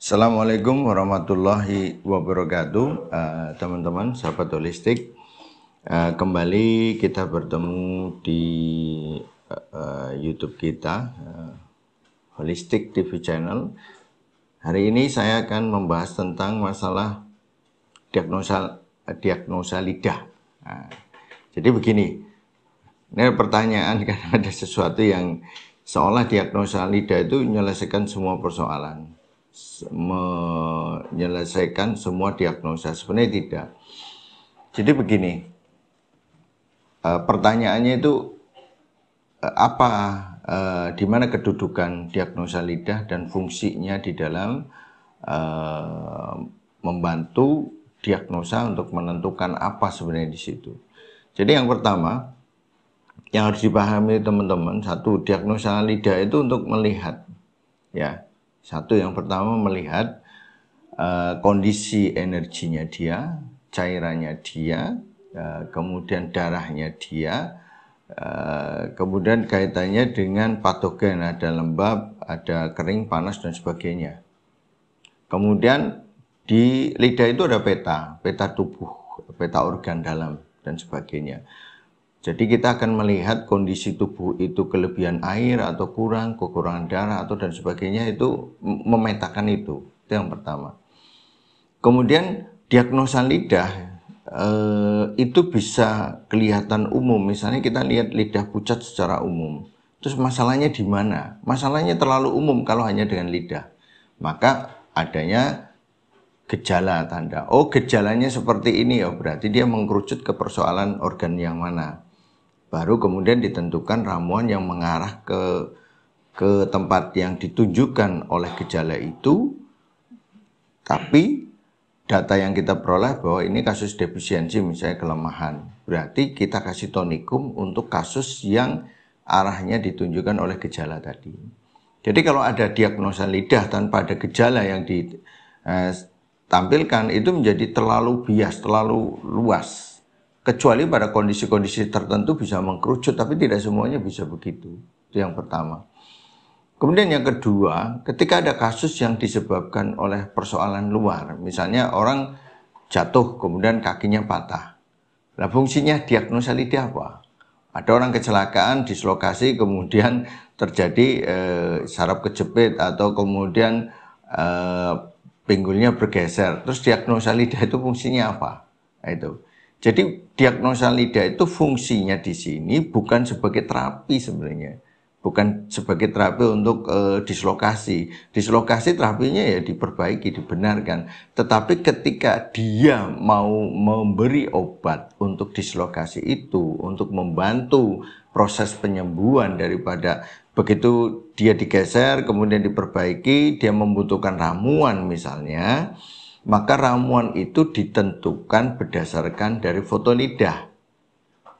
Assalamualaikum warahmatullahi wabarakatuh, teman-teman sahabat holistik. Kembali kita bertemu di YouTube kita, Holistic TV Channel. Hari ini saya akan membahas tentang masalah diagnosa lidah. Jadi begini, ini pertanyaan karena ada sesuatu yang seolah diagnosa lidah itu menyelesaikan semua persoalan, menyelesaikan semua diagnosa. Sebenarnya tidak. Jadi begini, pertanyaannya itu apa, di mana kedudukan diagnosa lidah dan fungsinya di dalam membantu diagnosa untuk menentukan apa sebenarnya di situ. Jadi yang pertama yang harus dipahami teman-teman, satu, diagnosa lidah itu untuk melihat, ya. Satu, yang pertama melihat kondisi energinya dia, cairannya dia, kemudian darahnya dia, kemudian kaitannya dengan patogen, ada lembab, ada kering, panas, dan sebagainya. Kemudian di lidah itu ada peta tubuh, peta organ dalam, dan sebagainya. Jadi kita akan melihat kondisi tubuh itu kelebihan air atau kurang, kekurangan darah atau dan sebagainya, itu memetakan itu yang pertama. Kemudian diagnosa lidah itu bisa kelihatan umum. Misalnya kita lihat lidah pucat secara umum. Terus masalahnya di mana? Masalahnya terlalu umum kalau hanya dengan lidah. Maka adanya gejala tanda. Oh, gejalanya seperti ini, oh berarti dia mengkerucut ke persoalan organ yang mana. Baru kemudian ditentukan ramuan yang mengarah ke tempat yang ditunjukkan oleh gejala itu. Tapi data yang kita peroleh bahwa ini kasus defisiensi, misalnya kelemahan, berarti kita kasih tonikum untuk kasus yang arahnya ditunjukkan oleh gejala tadi. Jadi kalau ada diagnosa lidah tanpa ada gejala yang ditampilkan, itu menjadi terlalu bias, terlalu luas. Kecuali pada kondisi-kondisi tertentu bisa mengkerucut, tapi tidak semuanya bisa begitu. Itu yang pertama. Kemudian yang kedua, ketika ada kasus yang disebabkan oleh persoalan luar, misalnya orang jatuh kemudian kakinya patah. Nah, fungsinya diagnosa lidah apa? Ada orang kecelakaan, dislokasi, kemudian terjadi saraf kejepit atau kemudian pinggulnya bergeser. Terus diagnosa lidah itu fungsinya apa? Nah, itu. Jadi diagnosa lidah itu fungsinya di sini bukan sebagai terapi sebenarnya. Bukan sebagai terapi untuk dislokasi. Dislokasi terapinya ya diperbaiki, dibenarkan. Tetapi ketika dia mau memberi obat untuk dislokasi itu, untuk membantu proses penyembuhan daripada begitu dia digeser, kemudian diperbaiki, dia membutuhkan ramuan misalnya, maka ramuan itu ditentukan berdasarkan dari foto lidah.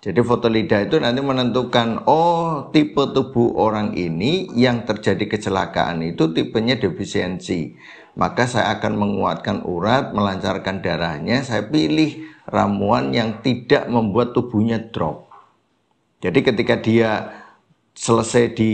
Jadi foto lidah itu nanti menentukan, oh tipe tubuh orang ini yang terjadi kecelakaan itu tipenya defisiensi. Maka saya akan menguatkan urat, melancarkan darahnya, saya pilih ramuan yang tidak membuat tubuhnya drop. Jadi ketika dia selesai di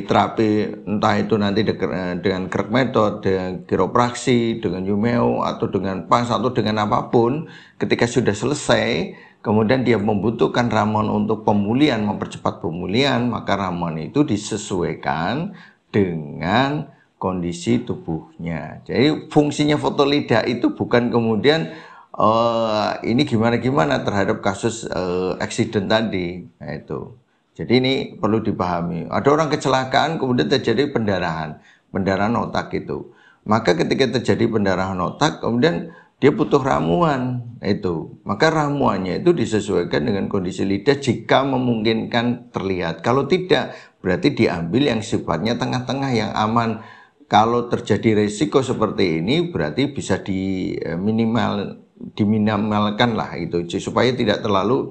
terapi, entah itu nanti dengan Craig method, dengan kiropraksi, dengan Yumeo, atau dengan PAS, atau dengan apapun, ketika sudah selesai, kemudian dia membutuhkan ramuan untuk pemulihan, mempercepat pemulihan, maka ramuan itu disesuaikan dengan kondisi tubuhnya. Jadi fungsinya foto lidah itu bukan kemudian ini gimana-gimana terhadap kasus accident tadi. Nah, itu. Jadi ini perlu dipahami. Ada orang kecelakaan kemudian terjadi pendarahan otak itu. Maka ketika terjadi pendarahan otak kemudian dia butuh ramuan itu. Maka ramuannya itu disesuaikan dengan kondisi lidah jika memungkinkan terlihat. Kalau tidak berarti diambil yang sifatnya tengah-tengah yang aman. Kalau terjadi resiko seperti ini berarti bisa diminimalkan lah itu supaya tidak terlalu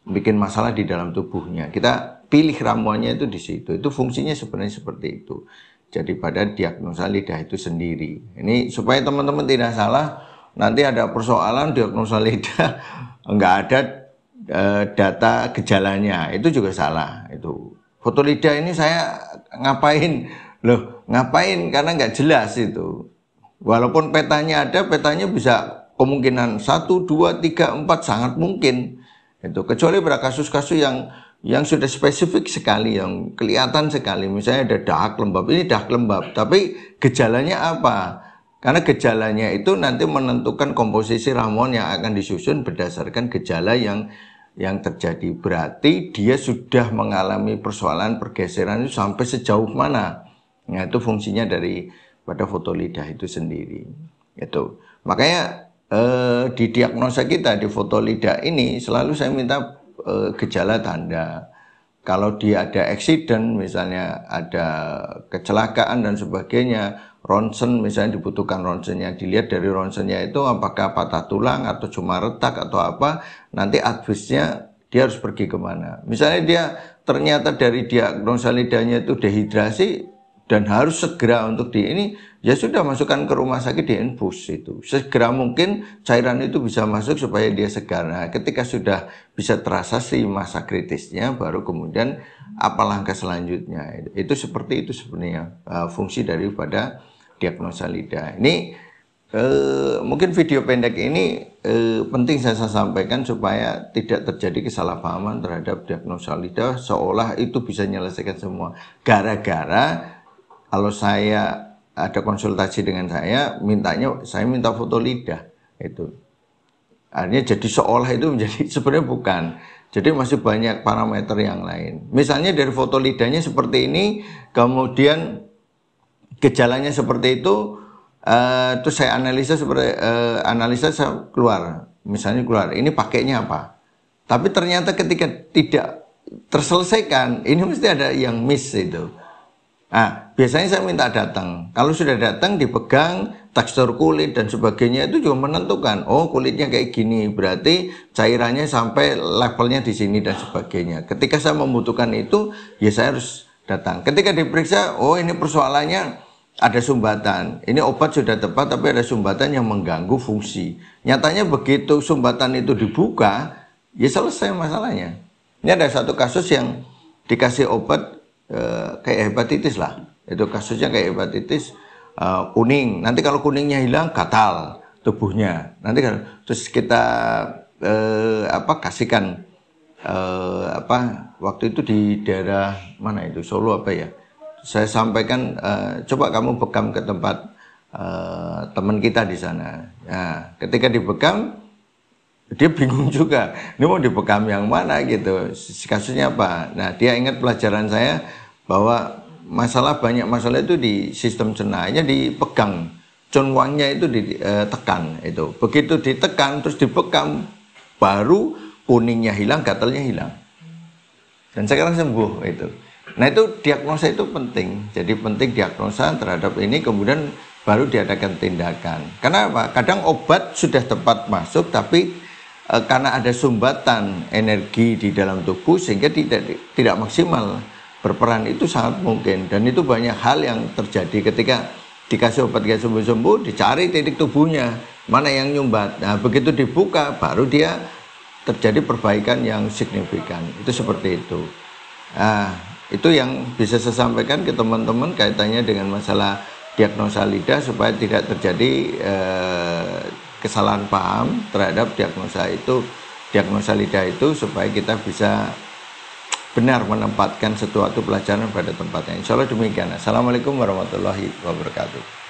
bikin masalah di dalam tubuhnya. Kita pilih ramuannya itu di situ. Itu fungsinya sebenarnya seperti itu. Jadi pada diagnosa lidah itu sendiri. Ini supaya teman-teman tidak salah. Nanti ada persoalan diagnosa lidah enggak ada data gejalanya. Itu juga salah. Itu foto lidah ini saya ngapain? Loh, ngapain? Karena enggak jelas itu. Walaupun petanya ada, petanya bisa kemungkinan 1, 2, 3, 4 sangat mungkin. Itu kecuali pada kasus-kasus yang sudah spesifik sekali, yang kelihatan sekali. Misalnya ada dahak lembab, ini dahak lembab, tapi gejalanya apa? Karena gejalanya itu nanti menentukan komposisi ramuan yang akan disusun berdasarkan gejala yang terjadi. Berarti dia sudah mengalami persoalan pergeseran itu sampai sejauh mana. Nah, itu fungsinya pada foto lidah itu sendiri. Itu. Makanya di diagnosa kita di foto lidah ini selalu saya minta gejala tanda. Kalau dia ada accident, misalnya ada kecelakaan dan sebagainya, ronsen misalnya dibutuhkan ronsennya, dilihat dari ronsennya itu apakah patah tulang atau cuma retak atau apa, nanti advisnya dia harus pergi kemana. Misalnya dia ternyata dari diagnosa lidahnya itu dehidrasi dan harus segera untuk ini, ya sudah masukkan ke rumah sakit di infus itu. Segera mungkin cairan itu bisa masuk supaya dia segar. Nah, ketika sudah bisa terasa si masa kritisnya, baru kemudian apa langkah selanjutnya. Itu seperti itu sebenarnya fungsi daripada diagnosa lidah. Ini mungkin video pendek ini penting saya sampaikan supaya tidak terjadi kesalahpahaman terhadap diagnosa lidah seolah itu bisa menyelesaikan semua. Gara-gara kalau saya ada konsultasi dengan saya minta foto lidah itu. Akhirnya jadi seolah itu menjadi sebenarnya bukan. Jadi masih banyak parameter yang lain. Misalnya dari foto lidahnya seperti ini, kemudian gejalanya seperti itu, terus saya analisa saya keluar. Misalnya keluar, ini pakainya apa? Tapi ternyata ketika tidak terselesaikan, ini mesti ada yang miss itu. Nah, biasanya saya minta datang. Kalau sudah datang dipegang, tekstur kulit dan sebagainya itu juga menentukan. Oh, kulitnya kayak gini, berarti cairannya sampai levelnya di sini dan sebagainya. Ketika saya membutuhkan itu, ya saya harus datang. Ketika diperiksa, oh ini persoalannya ada sumbatan. Ini obat sudah tepat tapi ada sumbatan yang mengganggu fungsi. Nyatanya begitu sumbatan itu dibuka, ya selesai masalahnya. Ini ada satu kasus yang dikasih obat kayak hepatitis lah, itu kasusnya kayak hepatitis kuning. Nanti kalau kuningnya hilang gatal tubuhnya. Nanti terus kita kasihkan waktu itu di daerah mana itu Solo apa ya? Saya sampaikan coba kamu bekam ke tempat teman kita di sana. Nah, ketika dibekam dia bingung juga, ini mau dibekam yang mana gitu, kasusnya apa. Nah, dia ingat pelajaran saya bahwa banyak masalah itu di sistem cernanya dipegang, conwangnya itu ditekan itu. Begitu ditekan terus dibekam, baru kuningnya hilang, gatalnya hilang. Dan sekarang sembuh itu. Nah, itu diagnosa itu penting. Jadi penting diagnosa terhadap ini, kemudian baru diadakan tindakan. Karena apa? Kadang obat sudah tepat masuk tapi karena ada sumbatan energi di dalam tubuh sehingga tidak maksimal berperan, itu sangat mungkin. Dan itu banyak hal yang terjadi ketika dikasih obat dia sembuh-sembuh, dicari titik tubuhnya mana yang nyumbat. Nah, begitu dibuka baru dia terjadi perbaikan yang signifikan. Itu seperti itu. Nah, itu yang bisa saya sampaikan ke teman-teman kaitannya dengan masalah diagnosa lidah supaya tidak terjadi kesalahan paham terhadap diagnosa lidah itu, supaya kita bisa benar menempatkan sesuatu pelajaran pada tempatnya. Insya Allah demikian. Assalamualaikum warahmatullahi wabarakatuh.